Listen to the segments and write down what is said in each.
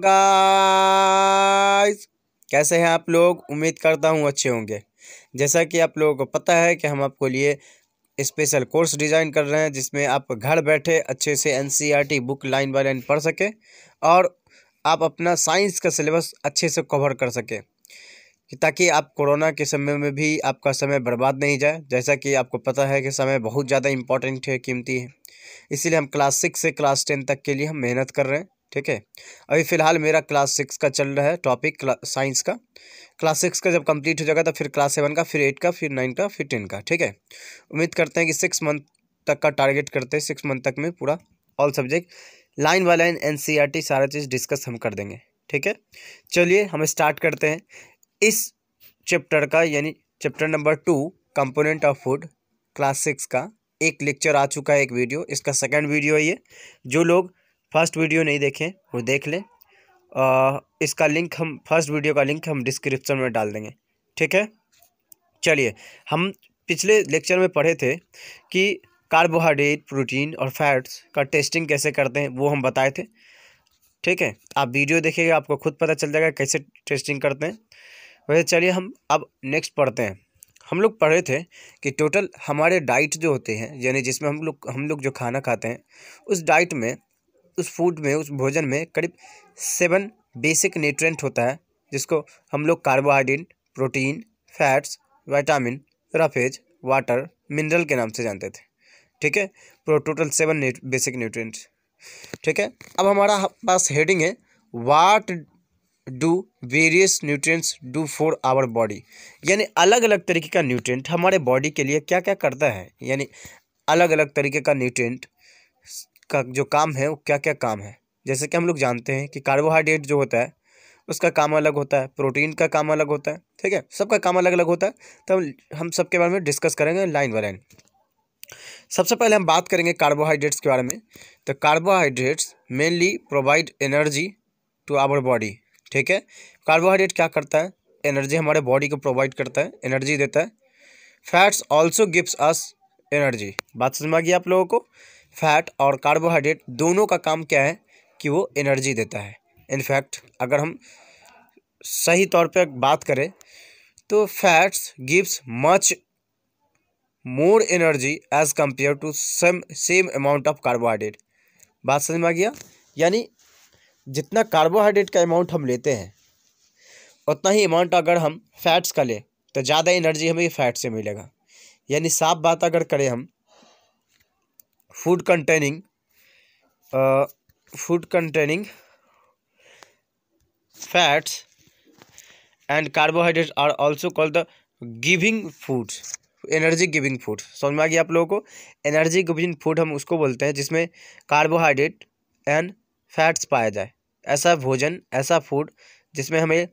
Guys, कैसे हैं आप लोग। उम्मीद करता हूँ अच्छे होंगे। जैसा कि आप लोगों को पता है कि हम आपको लिए स्पेशल कोर्स डिज़ाइन कर रहे हैं जिसमें आप घर बैठे अच्छे से NCERT book line by line पढ़ सकें और आप अपना साइंस का सिलेबस अच्छे से कवर कर सकें, ताकि आप कोरोना के समय में भी आपका समय बर्बाद नहीं जाए। जैसा कि आपको पता है कि समय बहुत ज़्यादा इंपॉर्टेंट है, कीमती है, इसीलिए हम क्लास 6 से क्लास 10 तक के लिए हम मेहनत कर रहे हैं। ठीक है, अभी फ़िलहाल मेरा क्लास 6 का चल रहा है टॉपिक साइंस का। क्लास 6 का जब कंप्लीट हो जाएगा तो फिर क्लास 7 का, फिर 8 का, फिर 9 का, फिर 10 का। ठीक है, उम्मीद करते हैं कि 6 मंथ तक का टारगेट करते हैं। 6 मंथ तक में पूरा all subject line by line NCERT सारा चीज़ डिस्कस हम कर देंगे। ठीक है, चलिए हम स्टार्ट करते हैं इस चैप्टर का, यानी chapter number 2 component of food class 6 का। एक लेक्चर आ चुका है, एक वीडियो, इसका सेकंड वीडियो है ये। जो लोग फर्स्ट वीडियो नहीं देखें वो देख लें। इसका लिंक हम फर्स्ट वीडियो का लिंक हम डिस्क्रिप्शन में डाल देंगे। ठीक है, चलिए हम पिछले लेक्चर में पढ़े थे कि कार्बोहाइड्रेट, प्रोटीन और फैट्स का टेस्टिंग कैसे करते हैं, वो हम बताए थे। ठीक है, आप वीडियो देखिएगा, आपको खुद पता चल जाएगा कैसे टेस्टिंग करते हैं। वैसे चलिए हम अब नेक्स्ट पढ़ते हैं। हम लोग पढ़े थे कि टोटल हमारे डाइट जो होते हैं, यानी जिसमें हम लोग जो खाना खाते हैं, उस डाइट में, उस फूड में, उस भोजन में करीब 7 बेसिक न्यूट्रिएंट होता है, जिसको हम लोग carbohydrate, protein, fats, vitamin, roughage, water, mineral के नाम से जानते थे। ठीक है, टोटल 7 बेसिक न्यूट्रिएंट्स। ठीक है, अब हमारा पास हेडिंग है what do various nutrients do for our body, यानी अलग अलग तरीके का न्यूट्रिएंट हमारे बॉडी के लिए क्या क्या करता है, यानी अलग अलग तरीके का न्यूट्रिएंट का जो काम है वो क्या क्या काम है। जैसे कि हम लोग जानते हैं कि कार्बोहाइड्रेट जो होता है उसका काम अलग होता है, प्रोटीन का काम अलग होता है। ठीक है, सबका काम अलग अलग होता है, तो हम सबके बारे में डिस्कस करेंगे लाइन बाय लाइन। सबसे पहले हम बात करेंगे कार्बोहाइड्रेट्स के बारे में। तो carbohydrates mainly provide energy to our body. ठीक है, कार्बोहाइड्रेट क्या करता है, एनर्जी हमारे बॉडी को प्रोवाइड करता है, एनर्जी देता है। Fats also gives us energy. बात समझ में आ गई आप लोगों को। फैट और कार्बोहाइड्रेट दोनों का काम क्या है कि वो एनर्जी देता है। इनफैक्ट अगर हम सही तौर पे बात करें तो fats gives much more energy as compare to same amount of carbohydrate. बात समझ में आ गया, यानी जितना कार्बोहाइड्रेट का अमाउंट हम लेते हैं उतना ही अमाउंट अगर हम फैट्स का लें तो ज़्यादा एनर्जी हमें फैट से मिलेगा। यानी साफ बात अगर करें हम, food containing fats and carbohydrate are also called the giving foods, energy giving food. समझ में आ गया आप लोगों को। एनर्जी गिविंग फूड हम उसको बोलते हैं जिसमें कार्बोहाइड्रेट एंड फैट्स पाया जाए। ऐसा भोजन, ऐसा फूड जिसमें हमें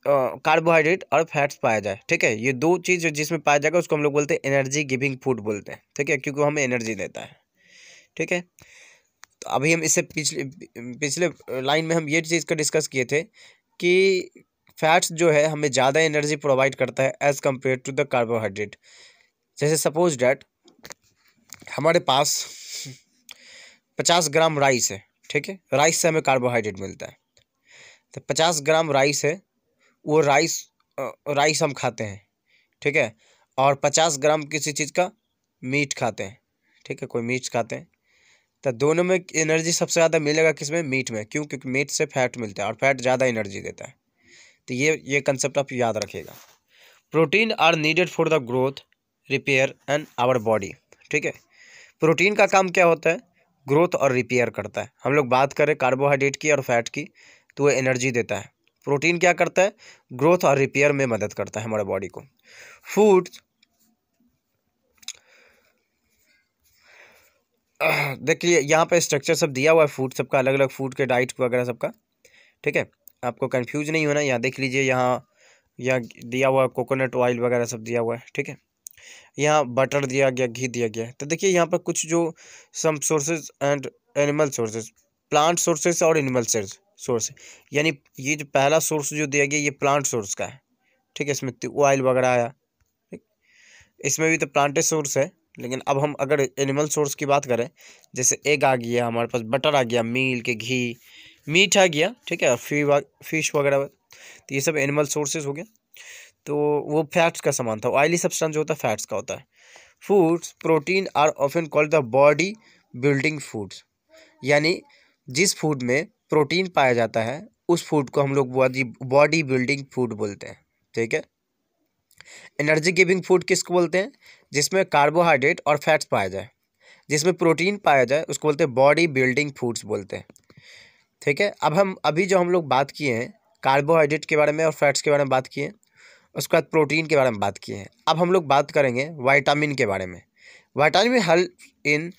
कार्बोहाइड्रेट और फैट्स पाया जाए। ठीक है, ये दो चीज़ जिसमें पाया जाएगा उसको हम लोग बोलते हैं एनर्जी गिविंग फूड बोलते हैं। ठीक है, क्योंकि हमें एनर्जी देता है। ठीक है, तो अभी हम इससे पिछले लाइन में हम ये चीज़ का डिस्कस किए थे कि फैट्स जो है हमें ज़्यादा एनर्जी प्रोवाइड करता है as compare to the carbohydrate. जैसे सपोज डैट हमारे पास 50 ग्राम राइस है। ठीक है, राइस से हमें कार्बोहाइड्रेट मिलता है। तो 50 ग्राम राइस है, वो राइस हम खाते हैं। ठीक है, और 50 ग्राम किसी चीज़ का मीट खाते हैं। ठीक है, कोई मीट खाते हैं, तो दोनों में एनर्जी सबसे ज़्यादा मिलेगा किसमें, मीट में। क्यों? क्योंकि मीट से फैट मिलता है और फैट ज़्यादा एनर्जी देता है। तो ये कंसेप्ट आप याद रखिएगा। Protein are needed for the growth, repair and our body. ठीक है, प्रोटीन का काम क्या होता है, ग्रोथ और रिपेयर करता है। हम लोग बात करें कार्बोहाइड्रेट की और फैट की तो वो एनर्जी देता है। प्रोटीन क्या करता है, ग्रोथ और रिपेयर में मदद करता है हमारे बॉडी को। फूड देखिए यहाँ पे स्ट्रक्चर सब दिया हुआ है, फूड सबका अलग अलग, फूड के डाइट वगैरह सबका। ठीक है, आपको कंफ्यूज नहीं होना। यहाँ देख लीजिए, यहाँ दिया हुआ कोकोनट ऑयल वगैरह सब दिया हुआ है। ठीक है, यहाँ बटर दिया गया, घी दिया गया है। तो देखिए यहाँ पर कुछ जो some sources and animal sources, plant sources और एनिमल सोर्स, यानी ये जो पहला सोर्स जो दिया गया ये प्लांट सोर्स का है। ठीक है, इसमें ऑयल वगैरह आया। ठीक, इसमें भी तो प्लांट सोर्स है। लेकिन अब हम अगर एनिमल सोर्स की बात करें, जैसे एग आ गया हमारे पास, बटर आ गया, मिल्क, घी, मीट आ गया, ठीक है, फिश वगैरह, तो ये सब एनिमल सोर्सेज हो गया। तो वो फैट्स का सामान था। ऑयली सब्सटेंस जो होता है फैट्स का होता है। Foods protein are often called the body building foods, यानी जिस फूड में प्रोटीन पाया जाता है उस फूड को हम लोग बॉडी बिल्डिंग फूड बोलते हैं, ठीक है। एनर्जी गिविंग फूड किसको बोलते हैं? जिसमें कार्बोहाइड्रेट और फैट्स पाया जाए, जिसमें प्रोटीन पाया जाए उसको बोलते हैं बॉडी बिल्डिंग फूड्स बोलते हैं, ठीक है। अब हम लोग बात किए हैं कार्बोहाइड्रेट के बारे में और फैट्स के बारे में बात किए हैं, उसके बाद प्रोटीन के बारे में बात किए हैं। अब हम लोग बात करेंगे विटामिन के बारे में। Vitamin help in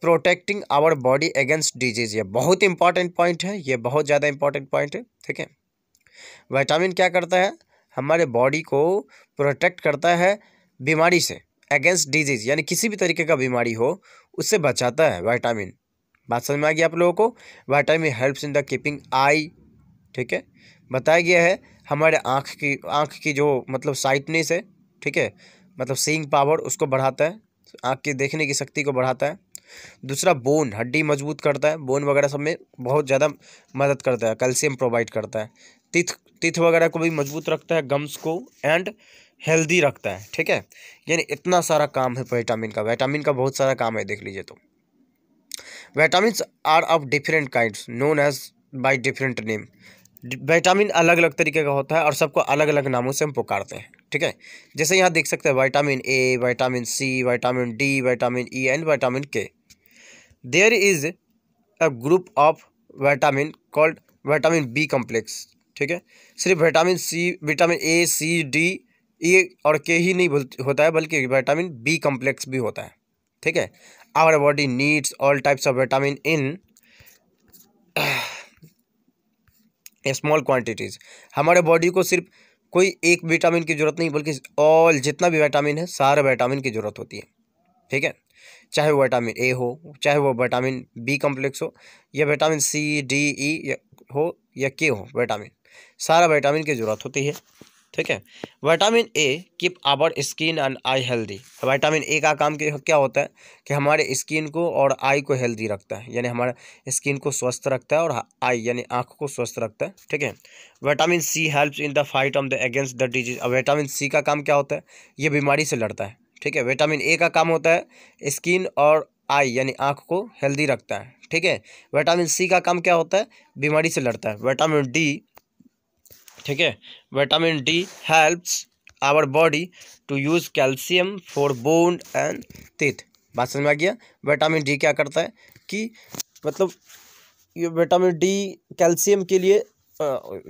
protecting our body against disease. ये बहुत इंपॉर्टेंट पॉइंट है, ये बहुत ज़्यादा इंपॉर्टेंट पॉइंट है, ठीक है। विटामिन क्या करता है? हमारे बॉडी को प्रोटेक्ट करता है बीमारी से, अगेंस्ट डिजीज, यानी किसी भी तरीके का बीमारी हो उससे बचाता है विटामिन। बात समझ में आ गई आप लोगों को? Vitamin helps in the keeping eye, ठीक है। बताया गया है हमारे आँख की जो मतलब साइटनेस है, ठीक है, मतलब सीइंग पावर उसको बढ़ाता है, आँख की देखने की शक्ति को बढ़ाता है। दूसरा बोन, हड्डी मजबूत करता है, बोन वगैरह सब में बहुत ज़्यादा मदद करता है, कैल्शियम प्रोवाइड करता है। टीथ वगैरह को भी मजबूत रखता है, गम्स को, एंड हेल्दी रखता है, ठीक है। यानी इतना सारा काम है विटामिन का बहुत सारा काम है, देख लीजिए। तो vitamins are of different kinds known as by different name. Vitamin अलग अलग तरीके का होता है और सबको अलग अलग नामों से हम पुकारते हैं, ठीक है। जैसे यहाँ देख सकते हैं vitamin A, vitamin C, vitamin D, vitamin E and vitamin K. There is a group of vitamin called vitamin B complex, ठीक है। सिर्फ विटामिन ए, सी, डी, ई और के ही नहीं होता है, बल्कि विटामिन बी कॉम्प्लेक्स भी होता है, ठीक है। Our body needs all types of vitamin in small quantities. हमारे बॉडी को सिर्फ कोई एक विटामिन की जरूरत नहीं, बल्कि ऑल जितना भी विटामिन है सारे विटामिन की जरूरत होती है, ठीक है। चाहे वो विटामिन ए हो, चाहे वो विटामिन बी कॉम्प्लेक्स हो, या विटामिन सी, डी, ई हो या के हो, विटामिन, सारा विटामिन की जरूरत होती है, ठीक है। Vitamin A keep our skin and eye healthy. Vitamin A का काम क्या होता है कि हमारे स्किन को और आई को हेल्दी रखता है, यानी हमारा स्किन को स्वस्थ रखता है और आई यानी आँख को स्वस्थ रखता है, ठीक है। Vitamin C helps in the fight on the against the disease. अब विटामिन सी का काम क्या होता है? ये बीमारी से लड़ता है, ठीक है। विटामिन ए का काम होता है स्किन और आई यानी आँख को हेल्दी रखता है, ठीक है। विटामिन सी का काम क्या होता है? बीमारी से लड़ता है। विटामिन डी, ठीक है, vitamin D helps our body to use calcium for bone and teeth. बात समझ में आ गया? विटामिन डी क्या करता है कि मतलब ये विटामिन डी कैल्शियम के लिए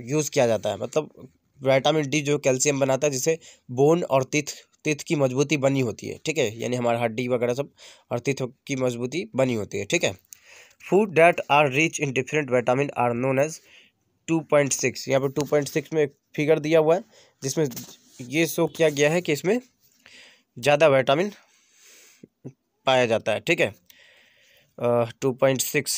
यूज़ किया जाता है, मतलब विटामिन डी जो कैल्शियम बनाता है जिससे बोन और टीथ की मजबूती बनी होती है, ठीक है, यानी हमारा हड्डी वगैरह सब और टीथ की मजबूती बनी होती है, ठीक है। Food that are rich in different vitamin are known as 2.6। यहाँ पर 2.6 में एक फिगर दिया हुआ है जिसमें ये शो किया गया है कि इसमें ज़्यादा विटामिन पाया जाता है, ठीक है। 2.6,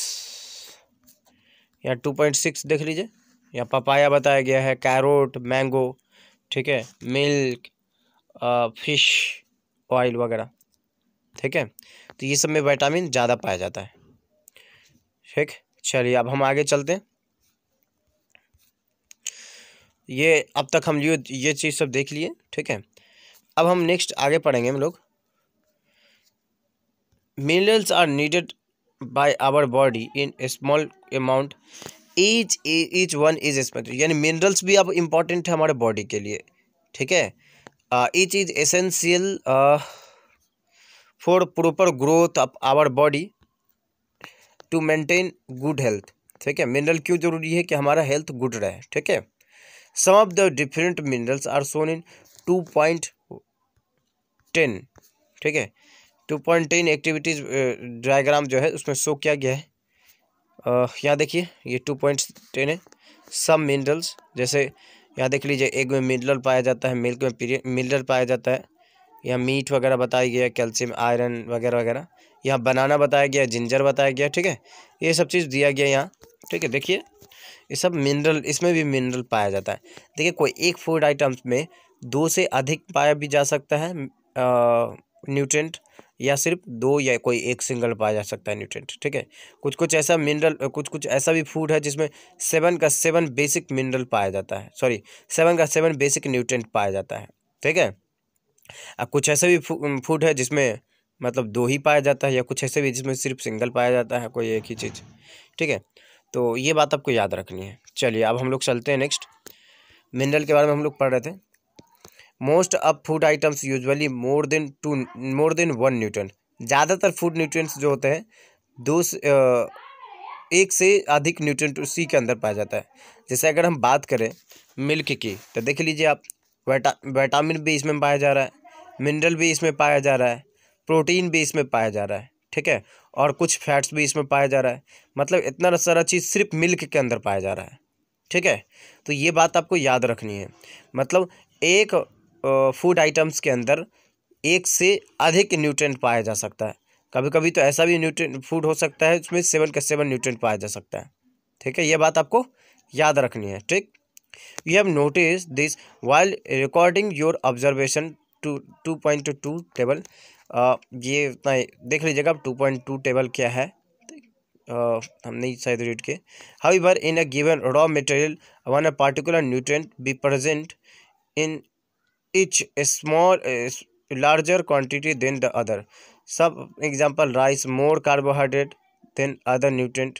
यहाँ 2.6 देख लीजिए। यहाँ पपाया बताया गया है, कैरोट, मैंगो, ठीक है, मिल्क, फिश ऑयल वगैरह, ठीक है। तो ये सब में विटामिन ज़्यादा पाया जाता है, ठीक। चलिए अब हम आगे चलते हैं। ये अब तक हम ये चीज़ सब देख लिए, ठीक है। अब हम नेक्स्ट आगे पढ़ेंगे हम लोग। Minerals are needed by our body in small amount, each one is special. यानी मिनरल्स भी अब इम्पॉर्टेंट है हमारे बॉडी के लिए, ठीक है। Each is essential for proper growth of our body to maintain good health, ठीक है। मिनरल क्यों जरूरी है? कि हमारा हेल्थ गुड रहे, ठीक है। Some of the different minerals are shown in 2.10, ठीक है। 2.10 एक्टिविटीज डायग्राम जो है उसमें शो किया गया है। यहाँ देखिए ये 2.10 है। सब मिनरल्स, जैसे यहाँ देख लीजिए, एग में मिनरल पाया जाता है, मिल्क में मिनरल पाया जाता है, यहाँ मीट वगैरह बताया गया है, कैल्शियम, आयरन वगैरह वगैरह। यहाँ बनाना बताया गया, जिंजर बताया गया, ठीक है। ये सब चीज़ दिया गया यहाँ, ठीक है। देखिए ये सब मिनरल, इसमें भी मिनरल पाया जाता है। देखिए कोई एक फूड आइटम्स में 2 से अधिक पाया भी जा सकता है न्यूट्रिएंट, या सिर्फ 2 या कोई एक सिंगल पाया जा सकता है न्यूट्रिएंट, ठीक है। कुछ कुछ ऐसा मिनरल, कुछ कुछ ऐसा भी फूड है जिसमें 7 का 7 बेसिक मिनरल पाया जाता है, सॉरी 7 का 7 बेसिक न्यूट्रिएंट पाया जाता है, ठीक है। अब कुछ ऐसा भी फूड है जिसमें मतलब 2 ही पाया जाता है, या कुछ ऐसे भी जिसमें सिर्फ सिंगल पाया जाता है कोई एक ही चीज़, ठीक है। तो ये बात आपको याद रखनी है। चलिए अब हम लोग चलते हैं नेक्स्ट। मिनरल के बारे में हम लोग पढ़ रहे थे। Most of food items usually more than 1 nutrient. ज़्यादातर फूड न्यूट्रिएंट्स जो होते हैं एक से अधिक न्यूट्रिएंट उसी के अंदर पाया जाता है। जैसे अगर हम बात करें मिल्क की, तो देख लीजिए आप, विटामिन भी इसमें पाया जा रहा है, मिनरल भी इसमें पाया जा रहा है, प्रोटीन भी इसमें पाया जा रहा है, ठीक है, और कुछ फैट्स भी इसमें पाया जा रहा है। मतलब इतना सारा चीज़ सिर्फ मिल्क के अंदर पाया जा रहा है, ठीक है। तो ये बात आपको याद रखनी है। मतलब एक फूड आइटम्स के अंदर एक से अधिक न्यूट्रिएंट पाया जा सकता है। कभी कभी तो ऐसा भी न्यूट्रिएंट फूड हो सकता है उसमें 7 का 7 न्यूट्रिएंट पाया जा सकता है, ठीक है। ये बात आपको याद रखनी है, ठीक। You have notice this while recording your observation to 2.2 table. ये उतना देख लीजिएगा अब 2.2 टेबल क्या है, हम नहीं शायद रीड के। However in a given raw material one a particular nutrient be present in each small larger quantity than the other. सब एग्जांपल राइस मोर कार्बोहाइड्रेट देन अदर न्यूट्रिएंट,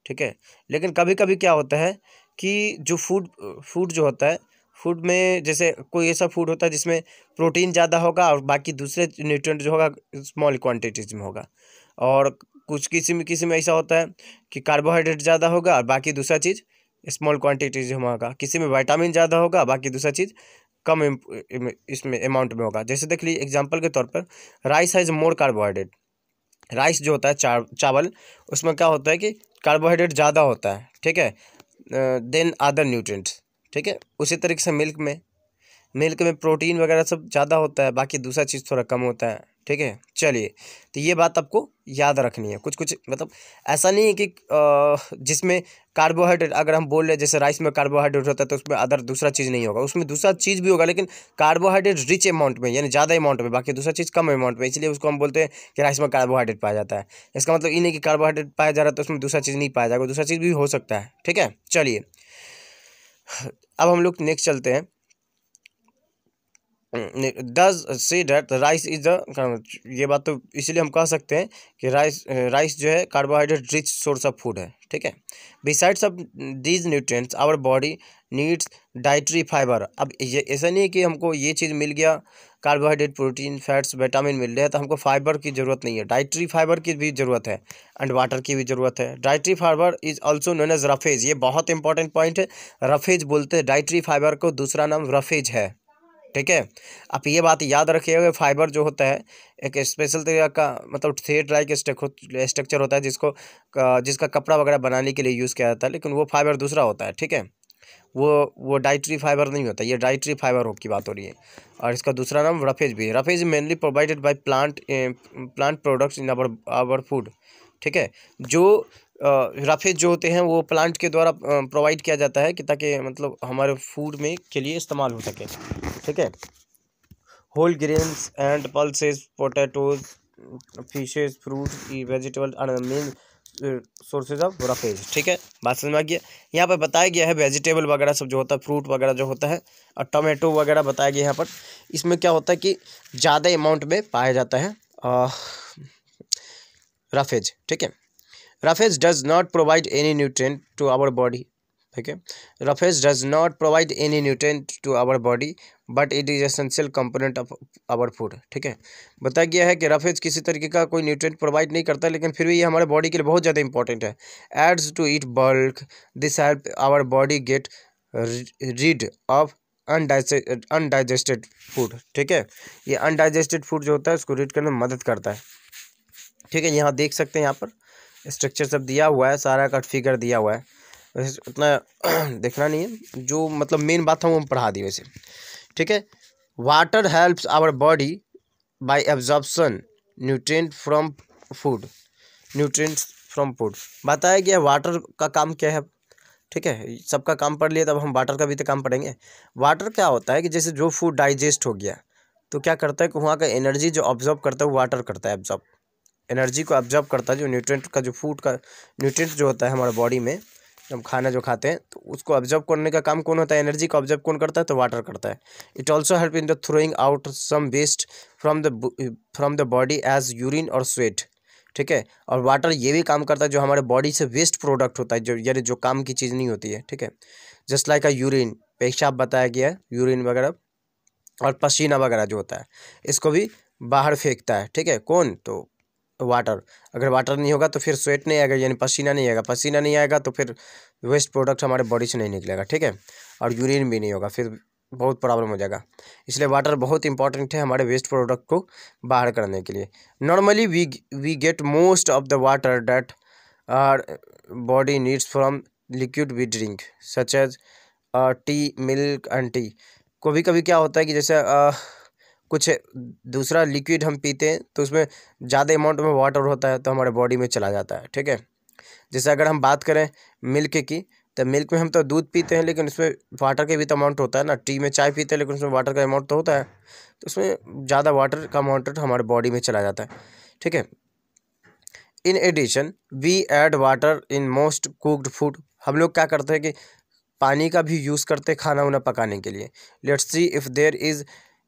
ठीक है। लेकिन कभी कभी क्या होता है कि जो फूड जो होता है, फूड में जैसे कोई ऐसा फूड होता है जिसमें प्रोटीन ज़्यादा होगा और बाकी दूसरे न्यूट्रिएंट जो होगा स्मॉल क्वांटिटीज में होगा, और कुछ किसी में ऐसा होता है कि कार्बोहाइड्रेट ज़्यादा होगा और बाकी दूसरा चीज़ स्मॉल क्वांटिटीज में होगा। किसी में विटामिन ज़्यादा होगा, बाकी दूसरा चीज़ कम इसमें अमाउंट में होगा। जैसे देख लीजिए एग्जांपल के तौर पर rice has more carbohydrate. Rice जो होता है चावल, उसमें क्या होता है कि कार्बोहाइड्रेट ज़्यादा होता है, ठीक है, देन अदर न्यूट्रिएंट्स, ठीक है। उसी तरीके से मिल्क में प्रोटीन वगैरह सब ज़्यादा होता है, बाकी दूसरा चीज़ थोड़ा कम होता है, ठीक है। चलिए, तो ये बात आपको याद रखनी है। कुछ कुछ मतलब ऐसा नहीं है कि जिसमें कार्बोहाइड्रेट, अगर हम बोल रहे हैं जैसे राइस में कार्बोहाइड्रेट होता है तो उसमें अदर दूसरा चीज़ नहीं होगा, उसमें दूसरा चीज़ भी होगा लेकिन कार्बोहाइड्रेट रिच अमाउंट में, यानी ज़्यादा अमाउंट में, बाकी दूसरा चीज़ कम अमाउंट में, इसलिए उसको हम बोलते हैं कि राइस में कार्बोहाइड्रेट पाया जाता है। इसका मतलब ये नहीं कि कार्बोहाइड्रेट पाया जा रहा है तो उसमें दूसरा चीज़ नहीं पाया जाएगा, दूसरा चीज़ भी हो सकता है, ठीक है। चलिए अब हम लोग नेक्स्ट चलते हैं। does say that rice is the, ये बात तो इसीलिए हम कह सकते हैं कि राइस जो है carbohydrate rich source of food है, ठीक है। Besides of these nutrients our body needs dietary fibre. अब ये ऐसा नहीं है कि हमको ये चीज़ मिल गया, कार्बोहाइड्रेट प्रोटीन फैट्स विटामिन मिल रहे हैं तो हमको फाइबर की ज़रूरत नहीं है, डाइटरी फाइबर की भी ज़रूरत है एंड वाटर की भी ज़रूरत है। Dietary fibre is also known as roughage. ये बहुत इंपॉर्टेंट पॉइंट है, रफेज बोलते हैं डाइटरी फाइबर को, दूसरा नाम रफेज है, ठीक है। आप ये बात याद रखिएगा, फाइबर जो होता है एक स्पेशल तरीका का, मतलब थ्रेड लाइक स्ट्रक्चर होता है जिसका कपड़ा वगैरह बनाने के लिए यूज़ किया जाता है, लेकिन वो फाइबर दूसरा होता है, ठीक है। वो डाइटरी फाइबर नहीं होता, ये डाइटरी फाइबर की बात हो रही है। और इसका दूसरा नाम रफेज भी है। Roughage mainly provided by plant products in our food, ठीक है। जो रफेज जो होते हैं वो प्लांट के द्वारा प्रोवाइड किया जाता है कि ताकि मतलब हमारे फूड में के लिए इस्तेमाल हो सके, ठीक है। Whole grains and pulses, potatoes, fishes, fruit, vegetable are main sources of roughage, ठीक है। बात समझ में आ गया। यहाँ पर बताया गया है वेजिटेबल वगैरह सब जो होता है, फ्रूट वगैरह जो होता है, और टमाटो वगैरह बताया गया है यहाँ पर। इसमें क्या होता है कि ज़्यादा अमाउंट में पाया जाता है रफेज, ठीक है। Roughage does not provide any nutrient to our body, ठीक है। Roughage does not provide any nutrient to our body but it is essential component of our food, ठीक है। बताया गया है कि रफेज किसी तरीके का कोई न्यूट्रिएंट प्रोवाइड नहीं करता, लेकिन फिर भी ये हमारे बॉडी के लिए बहुत ज़्यादा इंपॉर्टेंट है। Adds to it bulk, this help our body get rid of undigested food, ठीक है। ये अनडाइजेस्टेड फूड जो होता है उसको रीड करने में मदद करता है, ठीक है। यहाँ देख सकते हैं, यहाँ पर स्ट्रक्चर सब दिया हुआ है, सारा का फिगर दिया हुआ है, वैसे उतना देखना नहीं है, जो मतलब मेन बात हम पढ़ा दी वैसे, ठीक है। Water helps our body by absorption nutrient from food, nutrients from food बताया गया। वाटर का काम क्या है, ठीक है। सबका काम पढ़ लिया, तब हम वाटर का भी तो काम पढ़ेंगे। वाटर क्या होता है कि जैसे जो फूड डाइजेस्ट हो गया, तो क्या करता है कि वहाँ का एनर्जी जो ऑब्जर्व करता है वो वाटर करता है ऑब्जर्व, एनर्जी को ऑब्जर्व करता है, जो न्यूट्रिएंट का जो फूड का न्यूट्रिएंट जो होता है हमारे बॉडी में, हम खाना जो खाते हैं तो उसको ऑब्जर्व करने का काम कौन होता है, एनर्जी को ऑब्जर्व कौन करता है, तो वाटर करता है। It also help in the throwing out some waste from the body as urine और स्वेट, ठीक है। और वाटर ये भी काम करता है जो हमारे बॉडी से वेस्ट प्रोडक्ट होता है, जो यानी जो काम की चीज़ नहीं होती है, ठीक है। जस्ट लाइक अ यूरिन, पेशाब बताया गया है, यूरिन वगैरह और पसीना वगैरह जो होता है इसको भी बाहर फेंकता है, ठीक है। कौन, तो वाटर। अगर वाटर नहीं होगा तो फिर स्वेट नहीं आएगा, यानी पसीना नहीं आएगा, पसीना नहीं आएगा तो फिर वेस्ट प्रोडक्ट हमारे बॉडी से नहीं निकलेगा, ठीक है। और यूरिन भी नहीं होगा, फिर बहुत प्रॉब्लम हो जाएगा। इसलिए वाटर बहुत इंपॉर्टेंट है हमारे वेस्ट प्रोडक्ट को बाहर करने के लिए। Normally we get most of the water that are body needs from liquid we drink such as tea, milk and tea. कभी कभी क्या होता है कि जैसे कुछ दूसरा लिक्विड हम पीते हैं तो उसमें ज़्यादा अमाउंट में वाटर होता है तो हमारे बॉडी में चला जाता है, ठीक है। जैसे अगर हम बात करें मिल्क की, तो मिल्क में हम तो दूध पीते हैं लेकिन उसमें वाटर का भी तो अमाउंट होता है ना। टी में चाय पीते हैं लेकिन उसमें वाटर का अमाउंट तो होता है, तो उसमें ज़्यादा वाटर का अमाउंट हमारे बॉडी में चला जाता है, ठीक है। In addition we add water in most cooked food. हम लोग क्या करते हैं कि पानी का भी यूज़ करते हैं खाना वाना पकाने के लिए। Let's see if there is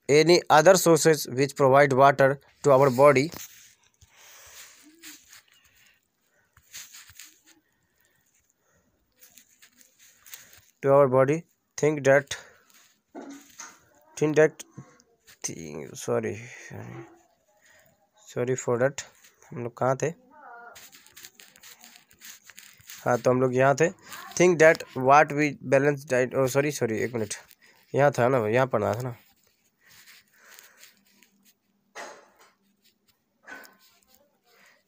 any other sources which provide water to our body think that sorry for that। हम लोग कहाँ थे, हाँ तो हम लोग यहाँ थे। Think that what we balance diet, oh sorry एक मिनट, यहाँ था ना, यहाँ पढ़ना था ना।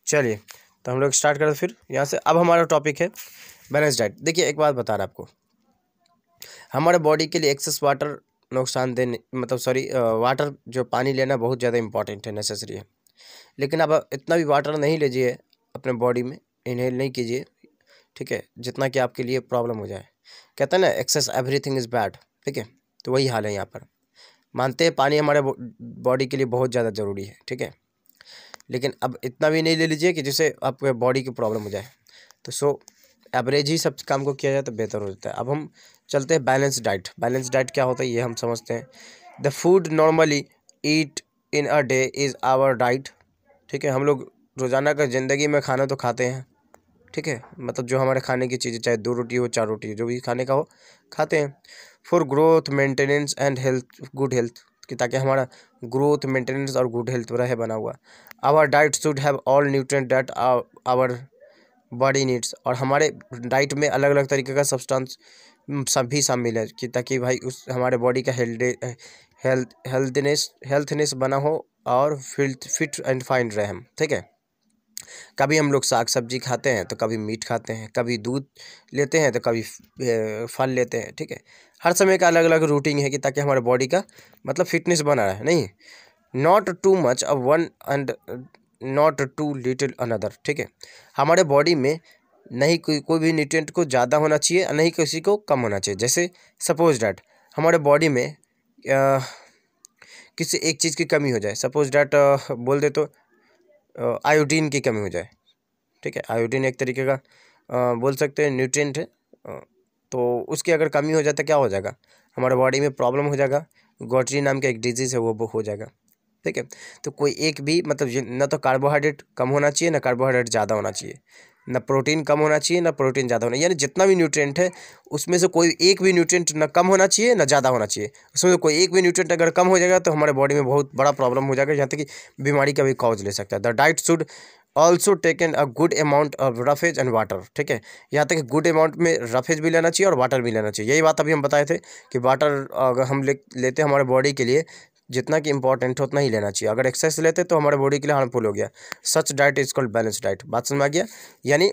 चलिए तो हम लोग स्टार्ट करें फिर यहाँ से। अब हमारा टॉपिक है बैलेंस डाइट। देखिए एक बात बता रहा आपको, हमारे बॉडी के लिए एक्सेस वाटर नुकसानदेह, मतलब वाटर जो पानी लेना बहुत ज़्यादा इंपॉर्टेंट है, नेसेसरी है। लेकिन अब इतना भी वाटर नहीं लीजिए अपने बॉडी में, इनहेल नहीं कीजिए, ठीक है, जितना कि आपके लिए प्रॉब्लम हो जाए। कहते हैं ना एक्सेस एवरीथिंग इज़ बैड, ठीक है। तो वही हाल है यहाँ पर। मानते हैं पानी हमारे बॉडी के लिए बहुत ज़्यादा ज़रूरी है, ठीक है, लेकिन अब इतना भी नहीं ले लीजिए कि जिससे आपके बॉडी की प्रॉब्लम हो जाए। तो एवरेज ही सब काम को किया जाए तो बेहतर हो जाता है। अब हम चलते हैं बैलेंस डाइट। बैलेंस डाइट क्या होता है ये हम समझते हैं। The food normally eat in a day is our diet, ठीक है। हम लोग रोज़ाना का ज़िंदगी में खाना तो खाते हैं, ठीक है, मतलब जो हमारे खाने की चीज़ें, चाहे 2 रोटी हो 4 रोटी, जो भी खाने का हो खाते हैं। For growth maintenance and health, good health, कि ताकि हमारा ग्रोथ मेंटेनेंस और गुड हेल्थ रहे बना हुआ। Our diet should have all nutrient that our body needs. और हमारे डाइट में अलग अलग तरीके का सब्सटेंस सभी शामिल है कि ताकि भाई उस हमारे बॉडी का हेल्थनेस बना हो और फिट एंड फाइन रहे हम, ठीक है। कभी हम लोग साग सब्जी खाते हैं तो कभी मीट खाते हैं, कभी दूध लेते हैं तो कभी फल लेते हैं, ठीक है। हर समय का अलग अलग रूटीन है कि ताकि हमारे बॉडी का मतलब फिटनेस बना रहे, नहीं not too much of one and not too little another, ठीक है। हमारे बॉडी में नहीं कोई भी न्यूट्रिएंट को ज़्यादा होना चाहिए और नहीं किसी को कम होना चाहिए। जैसे सपोज डैट हमारे बॉडी में किसी एक चीज़ की कमी हो जाए, सपोज डैट बोल दे तो आयोडीन की कमी हो जाए, ठीक है। आयोडीन एक तरीके का बोल सकते हैं न्यूट्रिएंट है, तो उसकी अगर कमी हो जाए तो क्या हो जाएगा, हमारे बॉडी में प्रॉब्लम हो जाएगा। गॉट्री नाम का एक डिजीज़ है वो हो जाएगा, ठीक है। तो कोई एक भी मतलब न तो कार्बोहाइड्रेट कम होना चाहिए, ना कार्बोहाइड्रेट ज़्यादा होना चाहिए, ना प्रोटीन कम होना चाहिए, ना प्रोटीन ज़्यादा होना, यानी जितना भी न्यूट्रिएंट है उसमें से कोई एक भी न्यूट्रिएंट ना कम होना चाहिए ना ज़्यादा होना चाहिए। उसमें से कोई एक भी न्यूट्रिएंट अगर कम हो जाएगा तो हमारे बॉडी में बहुत बड़ा प्रॉब्लम हो जाएगा, यहाँ तक कि बीमारी का भी कॉज ले सकता है। The diet should also taken a good amount of roughage and water, ठीक है। यहाँ तक गुड अमाउंट में रफेज भी लेना चाहिए और वाटर भी लेना चाहिए। यही बात अभी हम बताए थे कि वाटर अगर हम लेते हैं हमारे बॉडी के लिए जितना कि इंपॉर्टेंट हो उतना ही लेना चाहिए। अगर एक्सेस लेते तो हमारे बॉडी के लिए हार्मफुल हो गया। Such diet is called balance diet. बात समझ में आ गया, यानी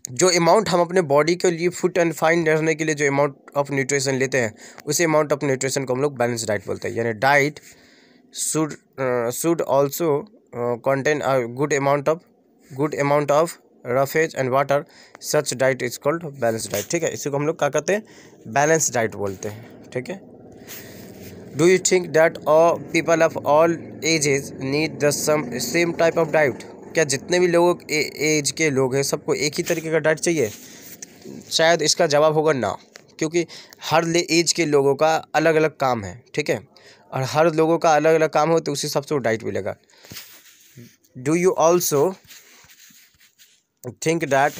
जो अमाउंट हम अपने बॉडी के लिए फिट एंड फाइन रहने के लिए जो अमाउंट ऑफ न्यूट्रिशन लेते हैं उसी अमाउंट ऑफ न्यूट्रिशन को हम लोग बैलेंस डाइट बोलते हैं। यानी diet should also contain a good amount of roughage and water. such diet is called balanced diet, ठीक है। इसी को हम लोग क्या कहते हैं, बैलेंस डाइट बोलते हैं, ठीक है। Do you think that all people of all ages need the same type of diet? क्या जितने भी लोगों एज के लोग हैं सबको एक ही तरीके का डाइट चाहिए? शायद इसका जवाब होगा ना, क्योंकि हर एज के लोगों का अलग अलग काम है, ठीक है, और हर लोगों का अलग अलग काम हो तो उस हिसाब से वो डाइट मिलेगा। Do you also think that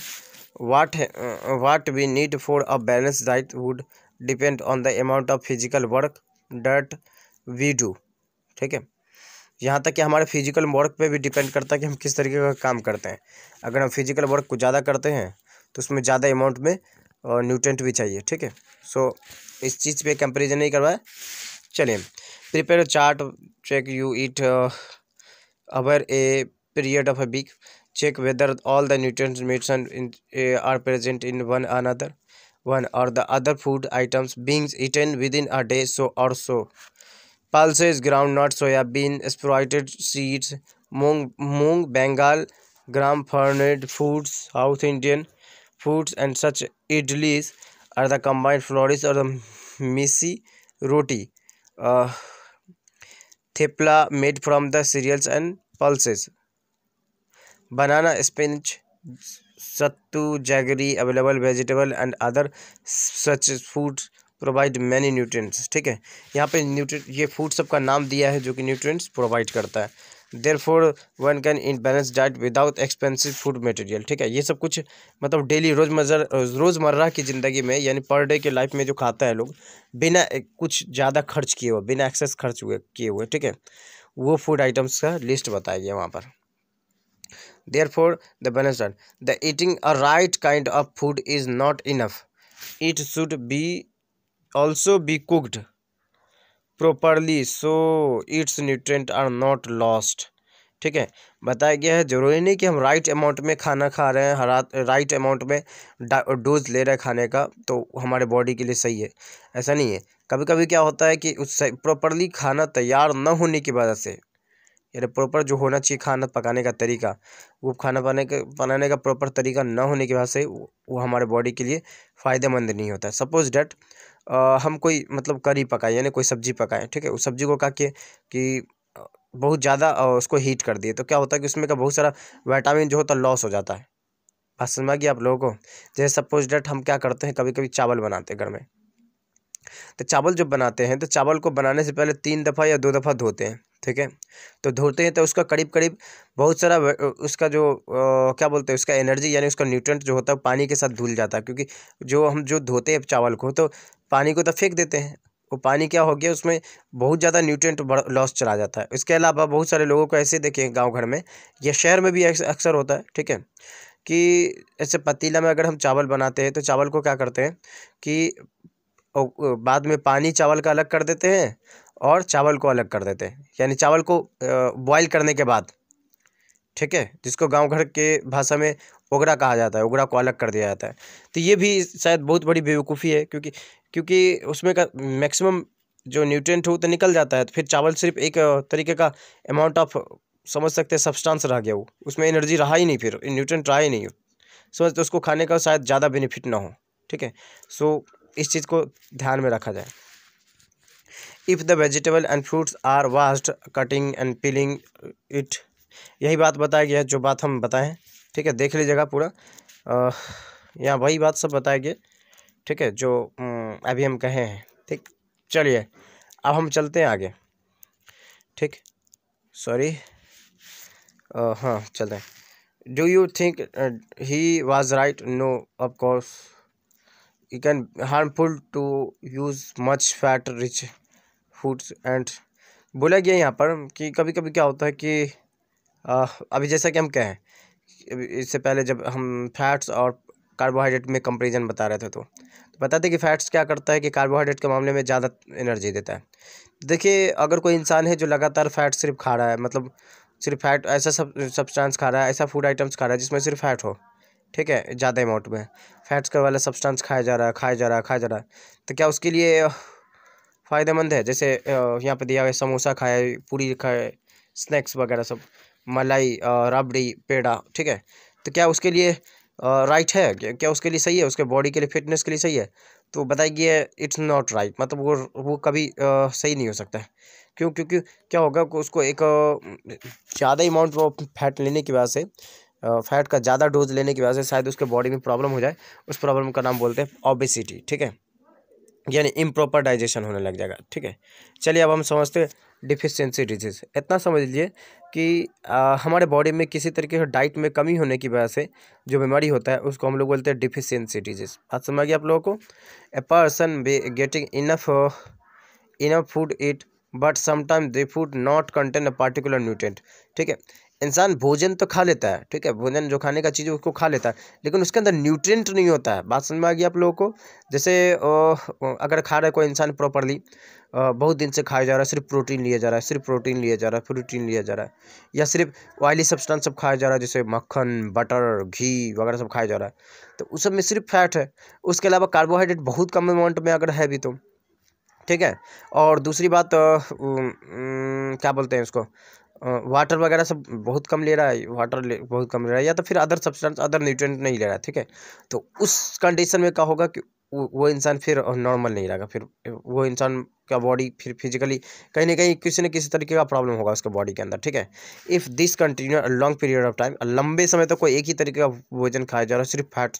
what we need for a balanced diet would depend on the amount of physical work that we do? ठीक है, यहाँ तक कि हमारे फिजिकल वर्क पे भी डिपेंड करता है कि हम किस तरीके का काम करते हैं। अगर हम फिजिकल वर्क को ज़्यादा करते हैं तो उसमें ज़्यादा अमाउंट में न्यूट्रेंट भी चाहिए, ठीक है। सो इस चीज़ पे कंपेरिजन नहीं करवाया। चलिए, prepare chart, check you eat over a period of a week. Check whether all the nutrients mentioned are present in one or the other food items being eaten within a day, so or so. Pulses, groundnut, soybean, sprouted seeds, moong, Bengal, gram farmed foods, South Indian foods, and such idlis are the combined flourish or the misi roti. Thepla made from the cereals and pulses. Banana, spinach, sattu, jaggery, available vegetable and other such foods provide many nutrients. ठीक है, यहाँ पे ये food सबका नाम दिया है जो कि न्यूट्रिएंट्स प्रोवाइड करता है। Therefore one can in balance diet without expensive food material. ठीक है, ये सब कुछ मतलब डेली रोज़मर्रा की ज़िंदगी में, यानी पर डे के लाइफ में जो खाता है लोग बिना कुछ ज़्यादा खर्च किए हुए, बिना एक्सेस खर्च किए हुए, ठीक है, वो फूड आइटम्स का लिस्ट बताया गया वहाँ पर। Therefore, the balanced diet, the eating a right kind of food is not enough. It should be also be cooked properly so its nutrients are not lost. ठीक है, बताया गया है जरूरी नहीं कि हम राइट अमाउंट में खाना खा रहे हैं, राइट अमाउंट में डोज ले रहे हैं खाने का तो हमारे बॉडी के लिए सही है, ऐसा नहीं है। कभी कभी क्या होता है कि उस प्रॉपरली खाना तैयार न होने की वजह से, यानी प्रॉपर जो होना चाहिए खाना पकाने का तरीका, वो खाना बनाने का प्रॉपर तरीका न होने की वजह से वो हमारे बॉडी के लिए फ़ायदेमंद नहीं होता है। सपोज डैट हम कोई मतलब करी पकाए, यानी कोई सब्जी पकाएं, ठीक है, उस सब्जी को कि बहुत ज़्यादा उसको हीट कर दिए तो क्या होता है कि उसमें का बहुत सारा विटामिन जो होता है लॉस हो जाता है। बात समझ में आ गई आप लोगों को? जैसे सपोज डैट हम क्या करते हैं, कभी कभी चावल बनाते हैं घर में, तो चावल जब बनाते हैं तो चावल को बनाने से पहले 3 दफ़ा या 2 दफ़ा धोते हैं। ठीक है, तो धोते हैं तो उसका करीब करीब बहुत सारा उसका जो क्या बोलते हैं उसका एनर्जी, यानी उसका न्यूट्रेंट जो होता है पानी के साथ धुल जाता है, क्योंकि जो धोते हैं चावल को तो पानी को तो फेंक देते हैं, वो पानी क्या हो गया उसमें बहुत ज़्यादा न्यूट्रेंट लॉस चला जाता है। इसके अलावा बहुत सारे लोगों को ऐसे देखें गाँव घर में या शहर में भी अक्सर होता है, ठीक है, कि ऐसे पतीला में अगर हम चावल बनाते हैं तो चावल को क्या करते हैं कि बाद में पानी चावल का अलग कर देते हैं और चावल को अलग कर देते हैं, यानी चावल को बॉईल करने के बाद, ठीक है, जिसको गांव घर के भाषा में ओगरा कहा जाता है, ओगरा को अलग कर दिया जाता है। तो ये भी शायद बहुत बड़ी बेवकूफ़ी है, क्योंकि उसमें का मैक्सिमम जो न्यूट्रिएंट हो तो निकल जाता है, तो फिर चावल सिर्फ एक तरीके का अमाउंट ऑफ समझ सकते हैं सब्सटेंस रह गया, वो उसमें एनर्जी रहा ही नहीं, फिर न्यूट्रिएंट रहा ही नहीं, समझते उसको खाने का शायद ज़्यादा बेनिफिट ना हो। ठीक है, सो इस चीज़ को ध्यान में रखा जाए। If the vegetable and fruits are washed cutting and peeling it, यही बात बताया गया है जो बात हम बताएं। ठीक है, देख लीजिएगा पूरा, यहाँ वही बात सब बताया गया, ठीक है, जो अभी हम कहे हैं। ठीक, चलिए अब हम चलते हैं आगे। ठीक, सॉरी, हाँ चलते हैं। Do you think he was right? No, of course it can harmful to use much fat rich foods and बोला गया यहाँ पर कि कभी कभी क्या होता है कि अभी जैसा कि हम कहें इससे पहले जब हम फैट्स और कार्बोहाइड्रेट में कंपैरिजन बता रहे थे तो बताते कि फैट्स क्या करता है कि कार्बोहाइड्रेट के मामले में ज़्यादा एनर्जी देता है। देखिए, अगर कोई इंसान है जो लगातार फैट सिर्फ खा रहा है, मतलब सिर्फ फैट ऐसा सब्सटेंस खा रहा है, ऐसा फूड आइटम्स खा रहा है जिसमें सिर्फ फैट हो, ठीक है, ज़्यादा अमाउंट में फैट्स का वाला सब्सटेंस खाया जा रहा है, तो क्या उसके लिए फ़ायदेमंद है? जैसे यहाँ पे दिया हुआ समोसा खाए, पूरी खाए, स्नैक्स वगैरह सब, मलाई, राबड़ी, पेड़ा, ठीक है, तो क्या उसके लिए राइट है? क्या उसके लिए सही है? उसके बॉडी के लिए, फिटनेस के लिए सही है? तो बताइए इट्स नॉट राइट, मतलब वो कभी सही नहीं हो सकता है। क्यों? क्योंकि क्या होगा कि उसको एक ज़्यादा अमाउंट वो फैट लेने की वजह से, फैट का ज़्यादा डोज लेने की वजह से शायद उसके बॉडी में प्रॉब्लम हो जाए। उस प्रॉब्लम का नाम बोलते हैं ओबेसिटी, ठीक है, यानी इम्प्रॉपर डाइजेशन होने लग जाएगा, ठीक है। चलिए अब हम समझते हैं डिफिशियंसी डिजीज़। इतना समझ लीजिए कि हमारे बॉडी में किसी तरीके से डाइट में कमी होने की वजह से जो बीमारी होता है उसको हम लोग बोलते हैं डिफिशियंसी डिजीज़। बात समझ आ गई आप लोगों को? A person be getting enough food it but sometime the food not contain a particular nutrient, ठीक है। इंसान भोजन तो खा लेता है, ठीक है, भोजन जो खाने का चीज़ है उसको खा लेता है, लेकिन उसके अंदर न्यूट्रिएंट नहीं होता है। बात समझ में आ गई आप लोगों को? जैसे अगर खा रहा है कोई इंसान प्रॉपरली, बहुत दिन से खाया जा रहा है, सिर्फ प्रोटीन लिया जा रहा है, सिर्फ प्रोटीन लिया जा रहा है, प्रोटीन लिया जा रहा है, या सिर्फ ऑयली सब्सटेंस सब खाया जा रहा है, जैसे मक्खन, बटर, घी वगैरह सब खाया जा रहा है, तो उस सब में सिर्फ फैट है। उसके अलावा कार्बोहाइड्रेट बहुत कम अमाउंट में अगर है भी तो, ठीक है। और दूसरी बात क्या बोलते हैं उसको, वाटर वगैरह सब बहुत कम ले रहा है, बहुत कम ले रहा है, या तो फिर अदर सब्सटेंस, अदर न्यूट्रिएंट नहीं ले रहा है, ठीक है। तो उस कंडीशन में क्या होगा कि वो इंसान फिर नॉर्मल नहीं रहेगा, फिर वो इंसान का बॉडी फिर फिजिकली कहीं ना कहीं किसी न किसी तरीके का प्रॉब्लम होगा उसके बॉडी के अंदर, ठीक है। If this continue a long period of time, लंबे समय तक कोई एक ही तरीके का भोजन खाया जा रहा है, सिर्फ फैट,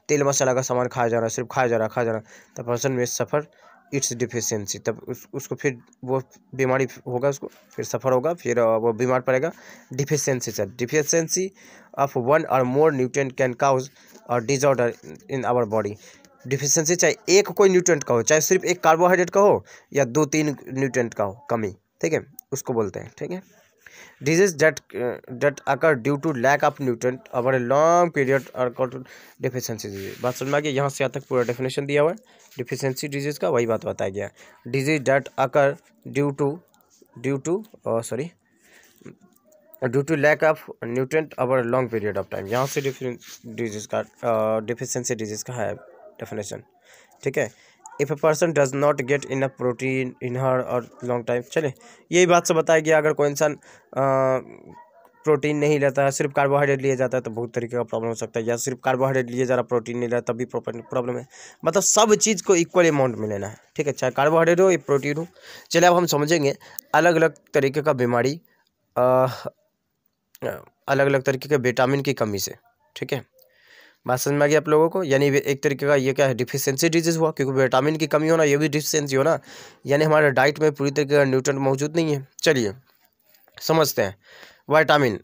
तेल मसाला का सामान खाया जा रहा है, सिर्फ खाया जा रहा है, द पर्सन में सफ़र इट्स डिफिशियंसी। तब उसको फिर वो बीमारी होगा, उसको फिर सफ़र होगा, फिर वो बीमार पड़ेगा। Deficiency sir, deficiency of one or more nutrient can cause or disorder in our body. Deficiency चाहे एक कोई न्यूट्रिएंट का हो, चाहे सिर्फ एक कार्बोहाइड्रेट का हो, या 2-3 न्यूट्रिएंट का हो कमी, ठीक है, उसको बोलते हैं, ठीक है। Disease that occur due to lack of nutrient over a long period are called deficiency disease। बात समझ में आ गई? यहाँ से यहाँ तक पूरा डेफिनेशन दिया हुआ है डिफिशियंसी डिजीज का, वही बात बताया गया। Disease that occur due to lack of nutrient over long period of time. यहाँ से डिफिशियंसी डिजीज का है डेफिनेशन, ठीक है। If a person does not get enough protein in her और लॉन्ग टाइम। चले यही बात से बताया गया, अगर कोई इंसान प्रोटीन नहीं लेता है, सिर्फ कार्बोहाइड्रेट लिया जाता है, तो बहुत तरीके का प्रॉब्लम हो सकता है, या सिर्फ कार्बोहाइड्रेट लिए जा रहा, प्रोटीन नहीं लेता, तब भी प्रॉब्लम है। मतलब सब चीज़ को इक्वल अमाउंट में लेना है, ठीक है, चाहे कार्बोहाइड्रेट हो या प्रोटीन हो। चलिए अब हम समझेंगे अलग अलग तरीके का बीमारी, अलग अलग तरीके के विटामिन की कमी से, ठीक है। बात समझ में आ गई आप लोगों को? यानी एक तरीके का ये क्या है, डिफिशियंसी डिजीज़ हुआ, क्योंकि विटामिन की कमी होना ये भी डिफिशियंसी होना, यानी हमारे डाइट में पूरी तरीके का न्यूट्रिएंट मौजूद नहीं है। चलिए समझते हैं। विटामिन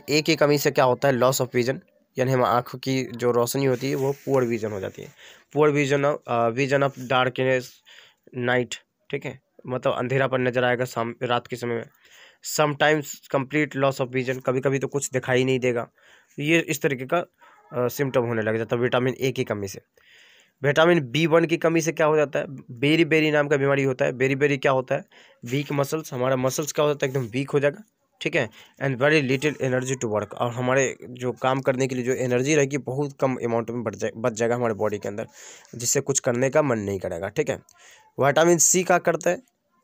ए की कमी से क्या होता है, लॉस ऑफ विजन, यानी हम आँखों की जो रोशनी होती है वो पुअर विजन हो जाती है, poor vision of darkness night, ठीक है, मतलब अंधेरा पर नजर आएगा शाम रात के समय में। Sometimes complete loss of vision, कभी कभी तो कुछ दिखाई नहीं देगा। ये इस तरीके का सिम्टम होने लग जाता है विटामिन ए की कमी से। विटामिन B1 की कमी से क्या हो जाता है, बेरी बेरी नाम का बीमारी होता है। बेरी बेरी क्या होता है, वीक मसल्स, हमारा मसल्स क्या होता है, एकदम वीक हो जाएगा, ठीक है। And very little energy to work, और हमारे जो काम करने के लिए जो एनर्जी रहेगी बहत कम अमाउंट में बच जाएगा हमारे बॉडी के अंदर, जिससे कुछ करने का मन नहीं करेगा, ठीक है। विटामिन C क्या करता है,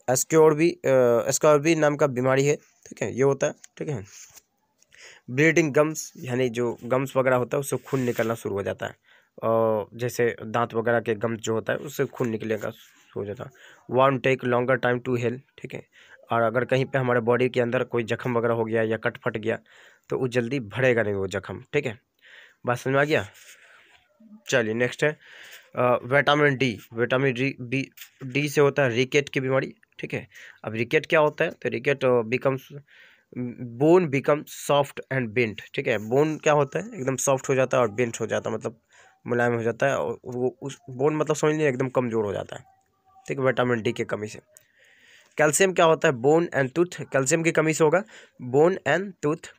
एस्कॉर्बी नाम का बीमारी है, ठीक है, ये होता है, ठीक है। ब्लीडिंग गम्स, यानी जो गम्स वगैरह होता है उससे खून निकलना शुरू हो जाता है, और जैसे दांत वगैरह के गम्स जो होता है उससे खून निकलेगा शुरू हो जाता है। Want take longer time to heal, ठीक है। और अगर कहीं पे हमारे बॉडी के अंदर कोई जख्म वगैरह हो गया या कट फट गया तो वो जल्दी भरेगा नहीं वो जख्म, ठीक है। बात समझ में आ गया? चलिए नेक्स्ट है विटामिन डी से होता है रिकेट की बीमारी, ठीक है। अब रिकेट क्या होता है, तो rickets bone become soft and bent, ठीक है। बोन क्या होता है, एकदम सॉफ्ट हो जाता है, और बेंट हो जाता है मतलब मुलायम हो जाता है, और वो उस बोन मतलब समझ लीजिए एकदम कमज़ोर हो जाता है, ठीक है, विटामिन डी की कमी से। कैल्शियम क्या होता है, बोन एंड टूथ, कैल्शियम की कमी से होगा बोन एंड टूथ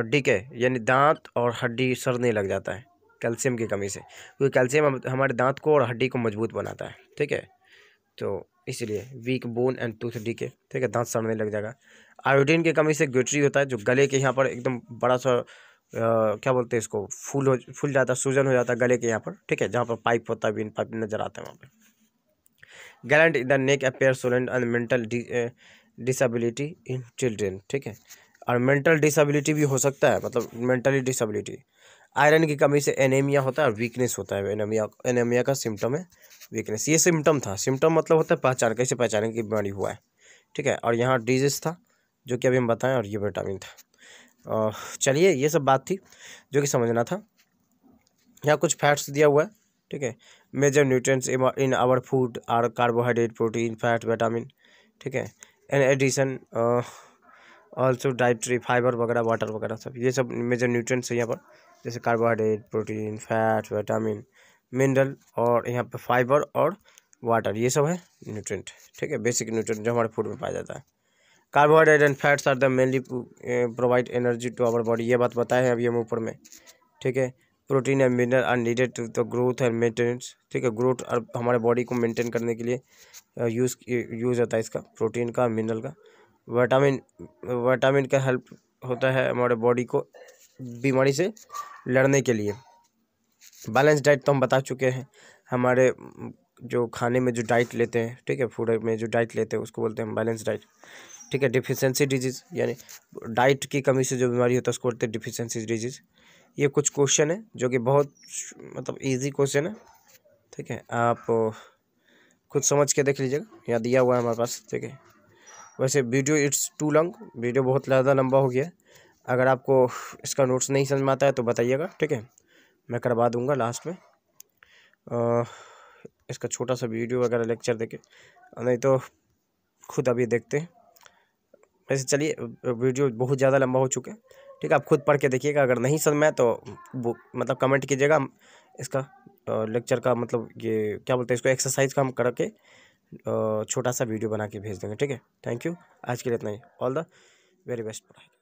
डीके, यानी दांत और हड्डी सड़ने लग जाता है कैल्शियम की कमी से, क्योंकि कैल्शियम हमारे दांत को और हड्डी को मजबूत बनाता है, ठीक है। तो इसलिए weak bone and tooth decay, ठीक है, दांत सड़ने लग जाएगा। आयोडीन की कमी से ग्यूटरी होता है, जो गले के यहाँ पर एकदम बड़ा सा क्या बोलते हैं इसको, फूल जाता है, सूजन हो जाता है गले के यहाँ पर, ठीक है, जहाँ पर पाइप होता है, बीन पाइप नजर आता है वहाँ पर। Gland in the neck appear swollen and mental disability in children, ठीक है। और मेंटल डिसेबिलिटी भी हो सकता है, मतलब मेंटली डिसेबिलिटी। आयरन की कमी से एनीमिया होता है और वीकनेस होता है। एनीमिया का सिम्टम है वीकनेस। ये सिम्टम था, सिम्टम मतलब होता है पहचान, कैसे पहचानें कि बीमारी हुआ है, ठीक है। और यहाँ डिजीज था जो कि अभी हम बताएं, और ये विटामिन था। चलिए ये सब बात थी जो कि समझना था। यहाँ कुछ फैट्स दिया हुआ है, ठीक है। Major nutrients in our food are carbohydrate, protein, fat, vitamin, ठीक है। In addition also dietary fibre वगैरह, वाटर वगैरह सब, ये सब मेजर न्यूट्रिएंट्स है यहाँ पर, जैसे carbohydrate, protein, fat, vitamin, mineral, और यहाँ पर फाइबर और वाटर, ये सब है न्यूट्रिएंट, ठीक है। बेसिक न्यूट्रिएंट जो हमारे फूड में पाया जाता है। Carbohydrate and fats are the mainly provide energy to our body, ये बात बताए हैं अभी हम ऊपर में, ठीक है। Protein and mineral are needed to the growth and maintenance, ठीक है। ग्रोथ और हमारे बॉडी को मेंटेन करने के लिए यूज़ होता है इसका, प्रोटीन का, मिनरल का। विटामिन का हेल्प होता है हमारे बॉडी को बीमारी से लड़ने के लिए। बैलेंस डाइट तो हम बता चुके हैं, हमारे जो खाने में जो डाइट लेते हैं, ठीक है, फूड में जो डाइट लेते हैं उसको बोलते हैं बैलेंस डाइट, ठीक है। डिफिशियंसी डिजीज़, यानी डाइट की कमी से जो बीमारी होता है उसको बोलते हैं डिफिशियंसी डिजीज़। ये कुछ क्वेश्चन है जो कि बहुत मतलब इजी क्वेश्चन है, ठीक है। आप खुद समझ के देख लीजिएगा, यहाँ दिया हुआ है हमारे पास, ठीक है। वैसे video it's too long, video बहुत ज़्यादा लंबा हो गया है। अगर आपको इसका नोट्स नहीं समझ में आता है तो बताइएगा, ठीक है, मैं करवा दूंगा लास्ट में इसका छोटा सा वीडियो वगैरह लेक्चर देके, नहीं तो खुद अभी देखते हैं। वैसे चलिए, वीडियो बहुत ज़्यादा लंबा हो चुका है, ठीक है। आप खुद पढ़ के देखिएगा, अगर नहीं समझ में आए तो मतलब कमेंट कीजिएगा, इसका लेक्चर का मतलब ये क्या बोलते हैं इसको, एक्सरसाइज का हम करके छोटा सा वीडियो बना के भेज देंगे, ठीक है। थैंक यू, आज के लिए इतना ही। All the very best.